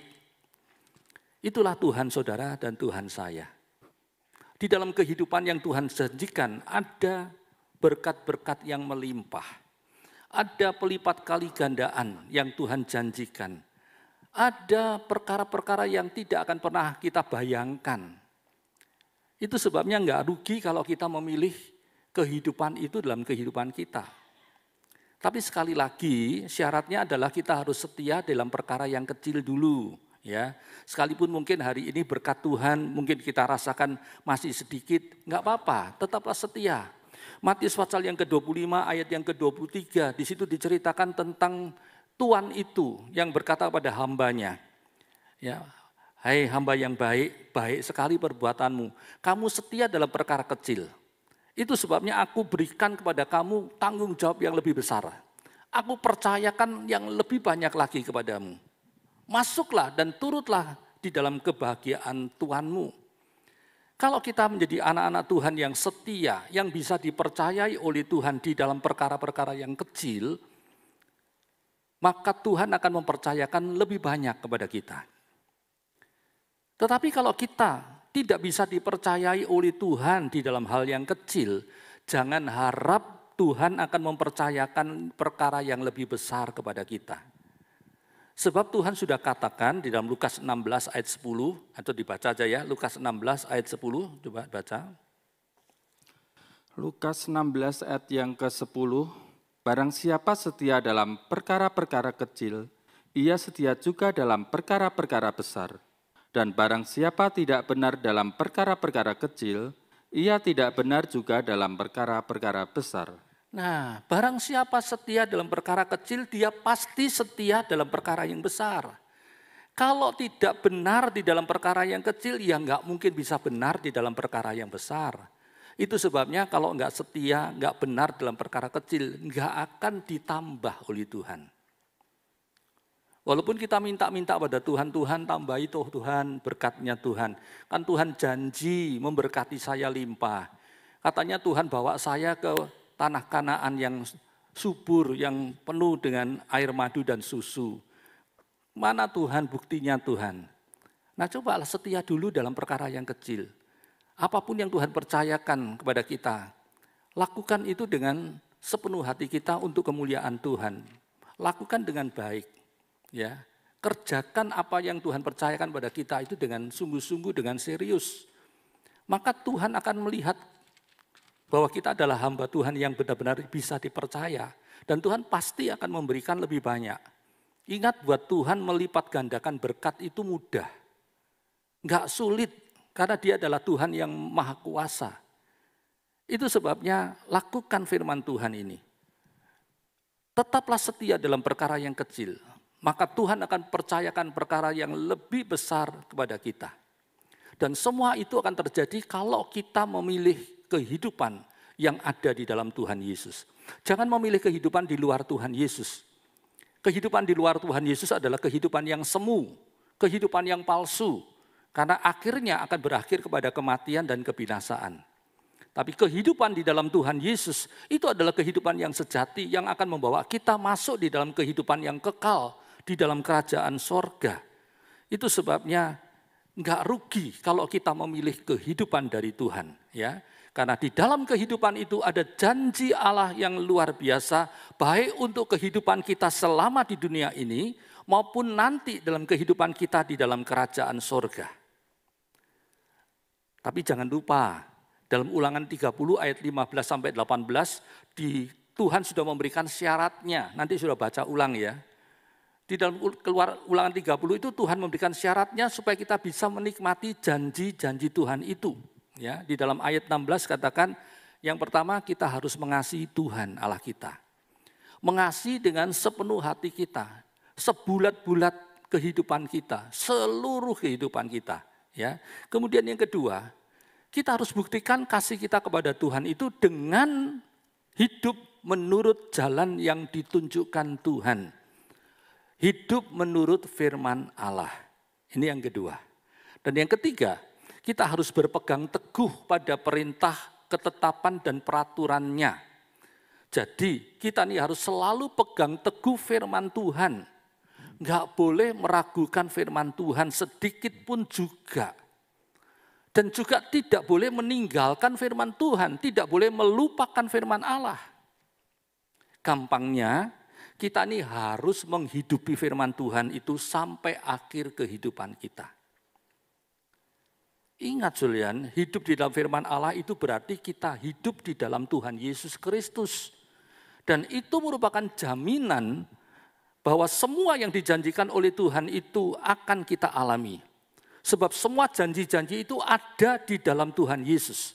Itulah Tuhan saudara dan Tuhan saya. Di dalam kehidupan yang Tuhan janjikan ada berkat-berkat yang melimpah. Ada pelipat kali gandaan yang Tuhan janjikan. Ada perkara-perkara yang tidak akan pernah kita bayangkan. Itu sebabnya enggak rugi kalau kita memilih kehidupan itu dalam kehidupan kita. Tapi sekali lagi syaratnya adalah kita harus setia dalam perkara yang kecil dulu. Ya, sekalipun mungkin hari ini berkat Tuhan mungkin kita rasakan masih sedikit, enggak apa-apa, tetaplah setia. Matius pasal yang ke-25 ayat yang ke-23, di situ diceritakan tentang Tuan itu yang berkata pada hambanya, ya, hai hamba yang baik, baik sekali perbuatanmu, kamu setia dalam perkara kecil. Itu sebabnya aku berikan kepada kamu tanggung jawab yang lebih besar. Aku percayakan yang lebih banyak lagi kepadamu. Masuklah dan turutlah di dalam kebahagiaan Tuhanmu. Kalau kita menjadi anak-anak Tuhan yang setia, yang bisa dipercayai oleh Tuhan di dalam perkara-perkara yang kecil, maka Tuhan akan mempercayakan lebih banyak kepada kita. Tetapi kalau kita tidak bisa dipercayai oleh Tuhan di dalam hal yang kecil, jangan harap Tuhan akan mempercayakan perkara yang lebih besar kepada kita. Sebab Tuhan sudah katakan di dalam Lukas 16 ayat 10, atau dibaca aja ya, Lukas 16 ayat 10, coba baca. Lukas 16 ayat yang ke-10, barang siapa setia dalam perkara-perkara kecil, ia setia juga dalam perkara-perkara besar. Dan barang siapa tidak benar dalam perkara-perkara kecil, ia tidak benar juga dalam perkara-perkara besar. Nah, barang siapa setia dalam perkara kecil, dia pasti setia dalam perkara yang besar. Kalau tidak benar di dalam perkara yang kecil, ya nggak mungkin bisa benar di dalam perkara yang besar. Itu sebabnya kalau enggak setia, enggak benar dalam perkara kecil, enggak akan ditambah oleh Tuhan. Walaupun kita minta-minta pada Tuhan, Tuhan tambahi toh Tuhan, berkatnya Tuhan. Kan Tuhan janji memberkati saya limpah. Katanya Tuhan bawa saya ke tanah Kanaan yang subur, yang penuh dengan air madu dan susu. Mana Tuhan, buktinya Tuhan. Nah cobalah setia dulu dalam perkara yang kecil. Apapun yang Tuhan percayakan kepada kita, lakukan itu dengan sepenuh hati kita untuk kemuliaan Tuhan. Lakukan dengan baik. Ya, kerjakan apa yang Tuhan percayakan pada kita itu dengan sungguh-sungguh, dengan serius. Maka Tuhan akan melihat bahwa kita adalah hamba Tuhan yang benar-benar bisa dipercaya. Dan Tuhan pasti akan memberikan lebih banyak. Ingat, buat Tuhan melipat gandakan berkat itu mudah. Enggak sulit, karena Dia adalah Tuhan yang maha kuasa. Itu sebabnya lakukan firman Tuhan ini. Tetaplah setia dalam perkara yang kecil. Maka Tuhan akan percayakan perkara yang lebih besar kepada kita. Dan semua itu akan terjadi kalau kita memilih kehidupan yang ada di dalam Tuhan Yesus. Jangan memilih kehidupan di luar Tuhan Yesus. Kehidupan di luar Tuhan Yesus adalah kehidupan yang semu, kehidupan yang palsu. Karena akhirnya akan berakhir kepada kematian dan kebinasaan. Tapi kehidupan di dalam Tuhan Yesus itu adalah kehidupan yang sejati yang akan membawa kita masuk di dalam kehidupan yang kekal, di dalam kerajaan sorga. Itu sebabnya enggak rugi kalau kita memilih kehidupan dari Tuhan. Ya. Karena di dalam kehidupan itu ada janji Allah yang luar biasa, baik untuk kehidupan kita selama di dunia ini, maupun nanti dalam kehidupan kita di dalam kerajaan sorga. Tapi jangan lupa, dalam Ulangan 30 ayat 15-18, Tuhan sudah memberikan syaratnya. Nanti sudah baca ulang ya. Di dalam Ulangan 30 itu Tuhan memberikan syaratnya supaya kita bisa menikmati janji-janji Tuhan itu. Ya, di dalam ayat 16 katakan, yang pertama kita harus mengasihi Tuhan Allah kita. Mengasihi dengan sepenuh hati kita, sebulat-bulat kehidupan kita, seluruh kehidupan kita. Ya. Kemudian yang kedua, kita harus buktikan kasih kita kepada Tuhan itu dengan hidup menurut jalan yang ditunjukkan Tuhan. Hidup menurut firman Allah. Ini yang kedua. Dan yang ketiga, kita harus berpegang teguh pada perintah, ketetapan, dan peraturannya. Jadi kita nih harus selalu pegang teguh firman Tuhan. Enggak boleh meragukan firman Tuhan sedikit pun juga. Dan juga tidak boleh meninggalkan firman Tuhan, tidak boleh melupakan firman Allah. Gampangnya, kita nih harus menghidupi firman Tuhan itu sampai akhir kehidupan kita. Ingat Julian, hidup di dalam firman Allah itu berarti kita hidup di dalam Tuhan Yesus Kristus. Dan itu merupakan jaminan bahwa semua yang dijanjikan oleh Tuhan itu akan kita alami. Sebab semua janji-janji itu ada di dalam Tuhan Yesus.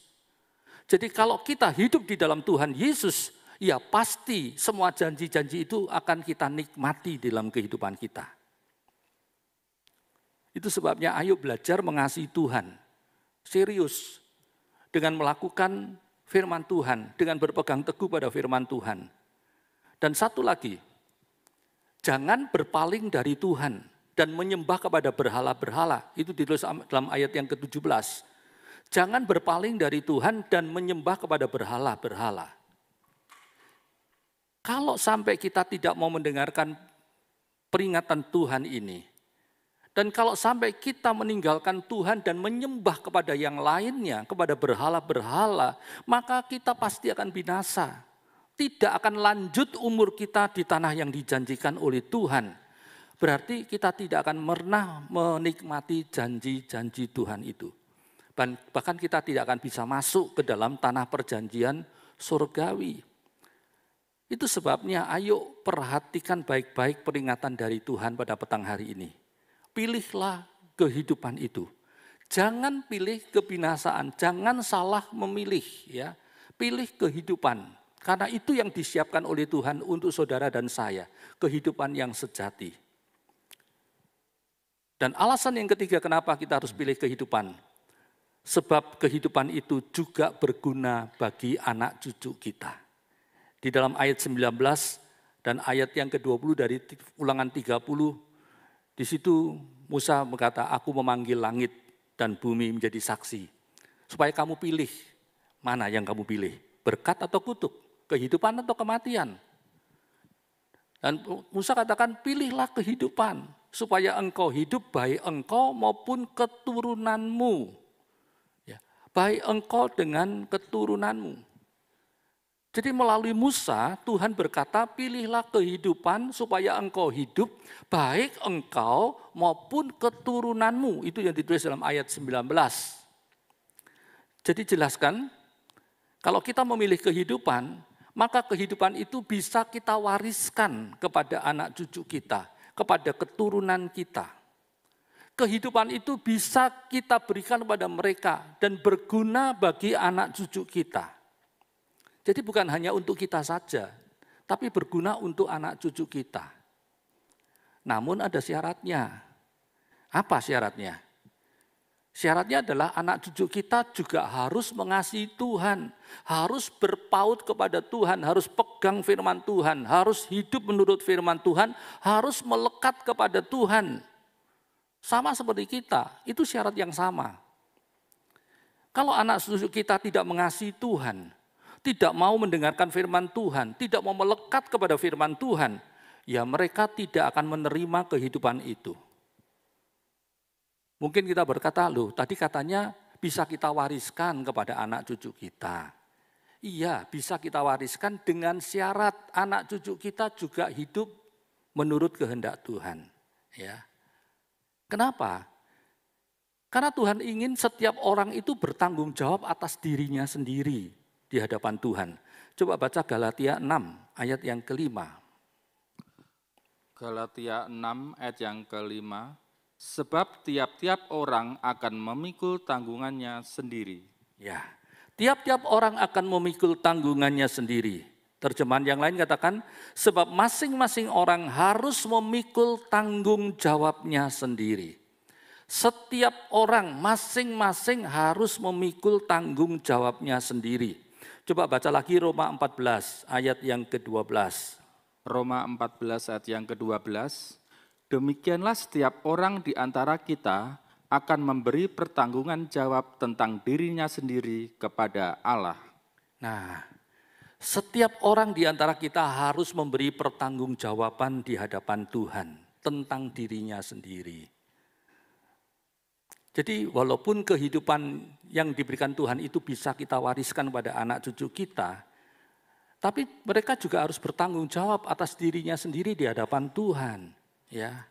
Jadi kalau kita hidup di dalam Tuhan Yesus, ya pasti semua janji-janji itu akan kita nikmati dalam kehidupan kita. Itu sebabnya ayo belajar mengasihi Tuhan. Serius. Dengan melakukan firman Tuhan. Dengan berpegang teguh pada firman Tuhan. Dan satu lagi. Jangan berpaling dari Tuhan. Dan menyembah kepada berhala-berhala. Itu ditulis dalam ayat yang ke-17. Jangan berpaling dari Tuhan dan menyembah kepada berhala-berhala. Kalau sampai kita tidak mau mendengarkan peringatan Tuhan ini, dan kalau sampai kita meninggalkan Tuhan dan menyembah kepada yang lainnya, kepada berhala-berhala, maka kita pasti akan binasa. Tidak akan lanjut umur kita di tanah yang dijanjikan oleh Tuhan. Berarti kita tidak akan pernah menikmati janji-janji Tuhan itu. Bahkan kita tidak akan bisa masuk ke dalam tanah perjanjian surgawi. Itu sebabnya ayo perhatikan baik-baik peringatan dari Tuhan pada petang hari ini. Pilihlah kehidupan itu. Jangan pilih kebinasaan, jangan salah memilih ya. Pilih kehidupan. Karena itu yang disiapkan oleh Tuhan untuk saudara dan saya, kehidupan yang sejati. Dan alasan yang ketiga kenapa kita harus pilih kehidupan. sebab kehidupan itu juga berguna bagi anak cucu kita. Di dalam ayat 19 dan ayat yang ke-20 dari Ulangan 30, di situ Musa berkata, aku memanggil langit dan bumi menjadi saksi. Supaya kamu pilih, mana yang kamu pilih? Berkat atau kutuk? Kehidupan atau kematian? Dan Musa katakan, pilihlah kehidupan, supaya engkau hidup baik engkau maupun keturunanmu. Ya, baik engkau dengan keturunanmu. Jadi melalui Musa, Tuhan berkata, pilihlah kehidupan supaya engkau hidup, baik engkau maupun keturunanmu. Itu yang ditulis dalam ayat 19. Jadi jelaskan, kalau kita memilih kehidupan, maka kehidupan itu bisa kita wariskan kepada anak cucu kita, kepada keturunan kita. Kehidupan itu bisa kita berikan kepada mereka dan berguna bagi anak cucu kita. Jadi bukan hanya untuk kita saja, tapi berguna untuk anak cucu kita. Namun ada syaratnya. Apa syaratnya? Syaratnya adalah anak cucu kita juga harus mengasihi Tuhan, harus berpaut kepada Tuhan, harus pegang firman Tuhan, harus hidup menurut firman Tuhan, harus melekat kepada Tuhan. Sama seperti kita, itu syarat yang sama. Kalau anak cucu kita tidak mengasihi Tuhan, tidak mau mendengarkan firman Tuhan, tidak mau melekat kepada firman Tuhan, ya mereka tidak akan menerima kehidupan itu. Mungkin kita berkata, loh tadi katanya bisa kita wariskan kepada anak cucu kita. Iya, bisa kita wariskan dengan syarat anak cucu kita juga hidup menurut kehendak Tuhan. Ya. Kenapa? Karena Tuhan ingin setiap orang itu bertanggung jawab atas dirinya sendiri di hadapan Tuhan. Coba baca Galatia 6 ayat yang kelima. Galatia 6 ayat yang kelima. Sebab tiap-tiap orang akan memikul tanggungannya sendiri. Ya, tiap-tiap orang akan memikul tanggungannya sendiri. Terjemahan yang lain katakan, sebab masing-masing orang harus memikul tanggung jawabnya sendiri. Setiap orang masing-masing harus memikul tanggung jawabnya sendiri. Coba baca lagi Roma 14 ayat yang ke-12. Roma 14 ayat yang ke-12. Demikianlah setiap orang di antara kita akan memberi pertanggungan jawab tentang dirinya sendiri kepada Allah. Nah, setiap orang di antara kita harus memberi pertanggungjawaban di hadapan Tuhan tentang dirinya sendiri. Jadi walaupun kehidupan yang diberikan Tuhan itu bisa kita wariskan pada anak cucu kita, tapi mereka juga harus bertanggung jawab atas dirinya sendiri di hadapan Tuhan. Ya,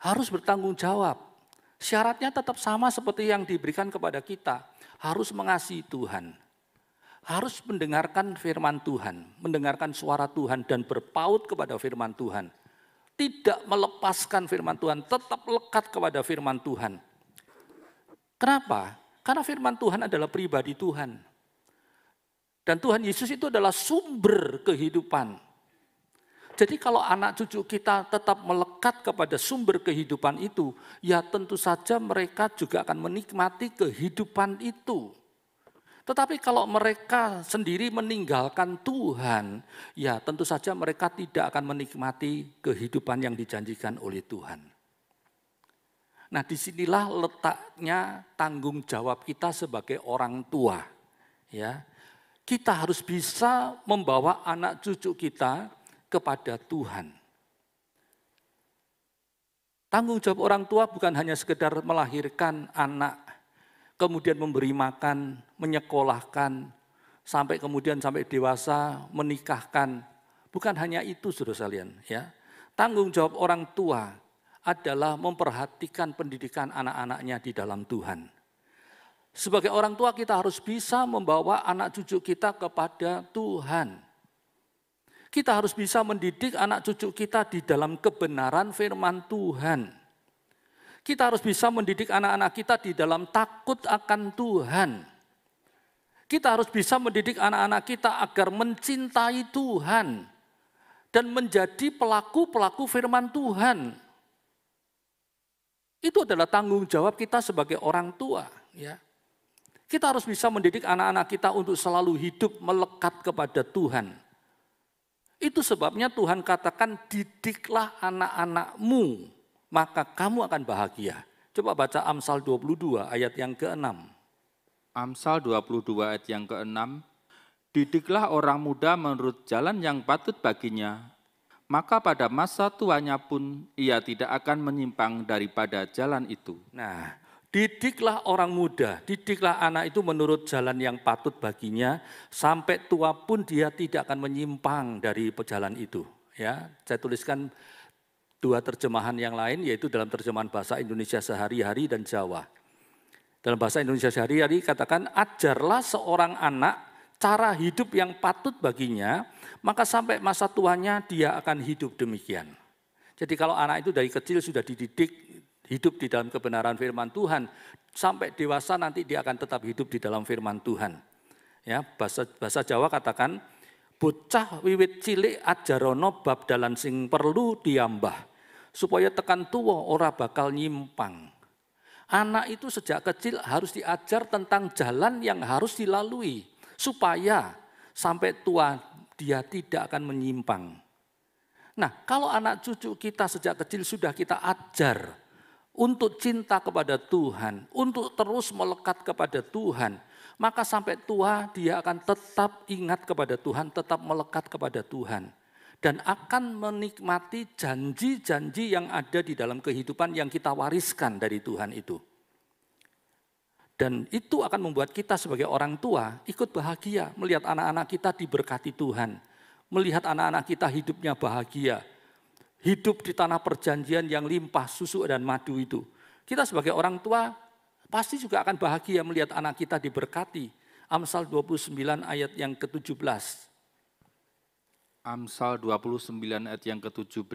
harus bertanggung jawab. Syaratnya tetap sama seperti yang diberikan kepada kita. Harus mengasihi Tuhan. Harus mendengarkan firman Tuhan, mendengarkan suara Tuhan dan berpaut kepada firman Tuhan. Tidak melepaskan firman Tuhan, tetap lekat kepada firman Tuhan. Kenapa? Karena firman Tuhan adalah pribadi Tuhan. Dan Tuhan Yesus itu adalah sumber kehidupan. Jadi kalau anak cucu kita tetap melekat kepada sumber kehidupan itu, ya tentu saja mereka juga akan menikmati kehidupan itu. Tetapi kalau mereka sendiri meninggalkan Tuhan, ya tentu saja mereka tidak akan menikmati kehidupan yang dijanjikan oleh Tuhan. Nah, disinilah letaknya tanggung jawab kita sebagai orang tua. Ya, kita harus bisa membawa anak cucu kita kepada Tuhan. Tanggung jawab orang tua bukan hanya sekedar melahirkan anak, kemudian memberi makan, menyekolahkan, sampai dewasa, menikahkan. Bukan hanya itu, saudara sekalian. Ya, tanggung jawab orang tua adalah memperhatikan pendidikan anak-anaknya di dalam Tuhan. Sebagai orang tua kita harus bisa membawa anak cucu kita kepada Tuhan. Kita harus bisa mendidik anak cucu kita di dalam kebenaran firman Tuhan. Kita harus bisa mendidik anak-anak kita di dalam takut akan Tuhan. Kita harus bisa mendidik anak-anak kita agar mencintai Tuhan dan menjadi pelaku-pelaku firman Tuhan. Itu adalah tanggung jawab kita sebagai orang tua, ya. Kita harus bisa mendidik anak-anak kita untuk selalu hidup melekat kepada Tuhan. Itu sebabnya Tuhan katakan, didiklah anak-anakmu, maka kamu akan bahagia. Coba baca Amsal 22 ayat yang ke-6. Amsal 22 ayat yang ke-6, didiklah orang muda menurut jalan yang patut baginya, maka pada masa tuanya pun ia tidak akan menyimpang daripada jalan itu. Nah, didiklah orang muda, didiklah anak itu menurut jalan yang patut baginya, sampai tua pun dia tidak akan menyimpang dari jalan itu. Ya, saya tuliskan dua terjemahan yang lain, yaitu dalam terjemahan bahasa Indonesia sehari-hari dan Jawa. Dalam bahasa Indonesia sehari-hari katakan, ajarlah seorang anak cara hidup yang patut baginya, maka sampai masa tuanya dia akan hidup demikian. Jadi kalau anak itu dari kecil sudah dididik hidup di dalam kebenaran firman Tuhan, sampai dewasa nanti dia akan tetap hidup di dalam firman Tuhan. Ya, bahasa Jawa katakan, bocah wiwit cilik ajarono bab dalan sing perlu diambah, supaya tekan tuwa ora bakal nyimpang. Anak itu sejak kecil harus diajar tentang jalan yang harus dilalui, supaya sampai tua dia tidak akan menyimpang. Nah, kalau anak cucu kita sejak kecil sudah kita ajar untuk cinta kepada Tuhan, untuk terus melekat kepada Tuhan, maka sampai tua dia akan tetap ingat kepada Tuhan, tetap melekat kepada Tuhan. Dan akan menikmati janji-janji yang ada di dalam kehidupan yang kita wariskan dari Tuhan itu. Dan itu akan membuat kita sebagai orang tua ikut bahagia melihat anak-anak kita diberkati Tuhan. Melihat anak-anak kita hidupnya bahagia. Hidup di tanah perjanjian yang limpah susu dan madu itu. Kita sebagai orang tua pasti juga akan bahagia melihat anak kita diberkati. Amsal 29 ayat yang ke-17. Amsal 29 ayat yang ke-17,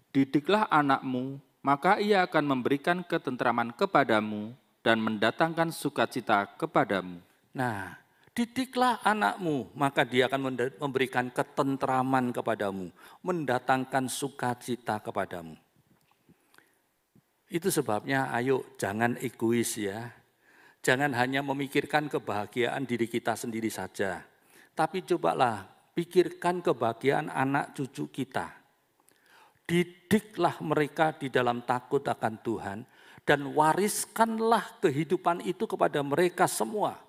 didiklah anakmu, maka ia akan memberikan ketentraman kepadamu dan mendatangkan sukacita kepadamu. Nah, didiklah anakmu, maka dia akan memberikan ketentraman kepadamu, mendatangkan sukacita kepadamu. Itu sebabnya ayo jangan egois ya. Jangan hanya memikirkan kebahagiaan diri kita sendiri saja. Tapi cobalah pikirkan kebahagiaan anak cucu kita. Didiklah mereka di dalam takut akan Tuhan. Dan wariskanlah kehidupan itu kepada mereka semua.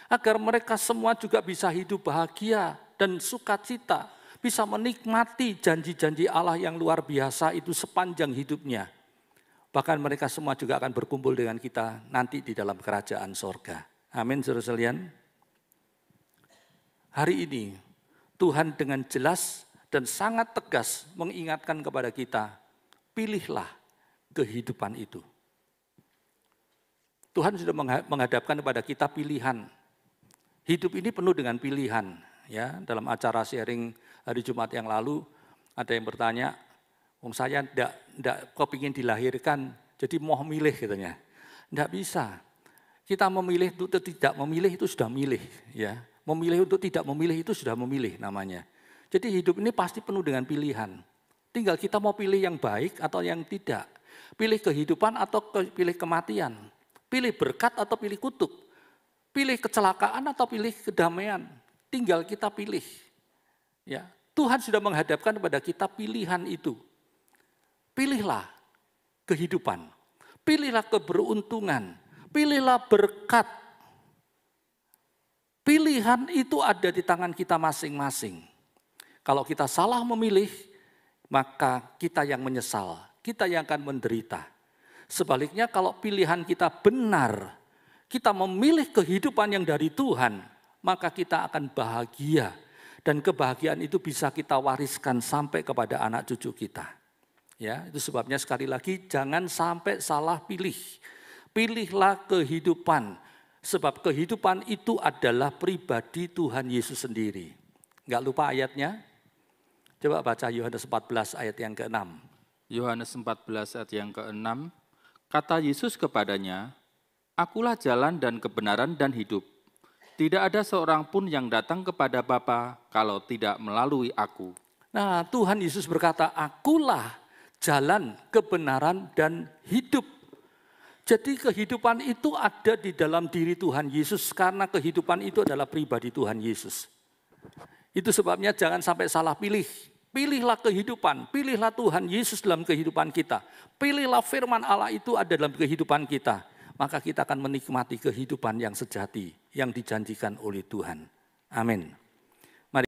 Agar mereka semua juga bisa hidup bahagia dan sukacita. Bisa menikmati janji-janji Allah yang luar biasa itu sepanjang hidupnya. Bahkan mereka semua juga akan berkumpul dengan kita nanti di dalam kerajaan sorga. Amin, saudara sekalian. Hari ini Tuhan dengan jelas dan sangat tegas mengingatkan kepada kita, pilihlah kehidupan itu. Tuhan sudah menghadapkan kepada kita pilihan. Hidup ini penuh dengan pilihan. Ya, dalam acara sharing hari Jumat yang lalu, ada yang bertanya, saya enggak kepingin dilahirkan, jadi mau milih katanya. Enggak bisa. Kita memilih untuk tidak memilih itu sudah milih. Ya, memilih untuk tidak memilih itu sudah memilih namanya. Jadi hidup ini pasti penuh dengan pilihan. Tinggal kita mau pilih yang baik atau yang tidak. Pilih kehidupan atau pilih kematian. Pilih berkat atau pilih kutuk. Pilih kecelakaan atau pilih kedamaian. Tinggal kita pilih. Ya, Tuhan sudah menghadapkan kepada kita pilihan itu. Pilihlah kehidupan. Pilihlah keberuntungan. Pilihlah berkat. Pilihan itu ada di tangan kita masing-masing. Kalau kita salah memilih, maka kita yang menyesal. Kita yang akan menderita. Sebaliknya kalau pilihan kita benar, kita memilih kehidupan yang dari Tuhan, maka kita akan bahagia. Dan kebahagiaan itu bisa kita wariskan sampai kepada anak cucu kita. Ya, itu sebabnya sekali lagi jangan sampai salah pilih. Pilihlah kehidupan, sebab kehidupan itu adalah pribadi Tuhan Yesus sendiri. Enggak lupa ayatnya? Coba baca Yohanes 14 ayat yang ke-6. Yohanes 14 ayat yang ke-6. Kata Yesus kepadanya, Akulah jalan dan kebenaran dan hidup. Tidak ada seorang pun yang datang kepada Bapa kalau tidak melalui aku. Nah, Tuhan Yesus berkata, Akulah jalan, kebenaran, dan hidup. Jadi kehidupan itu ada di dalam diri Tuhan Yesus karena kehidupan itu adalah pribadi Tuhan Yesus. Itu sebabnya jangan sampai salah pilih. Pilihlah kehidupan, pilihlah Tuhan Yesus dalam kehidupan kita. Pilihlah firman Allah itu ada dalam kehidupan kita. Maka kita akan menikmati kehidupan yang sejati yang dijanjikan oleh Tuhan. Amin.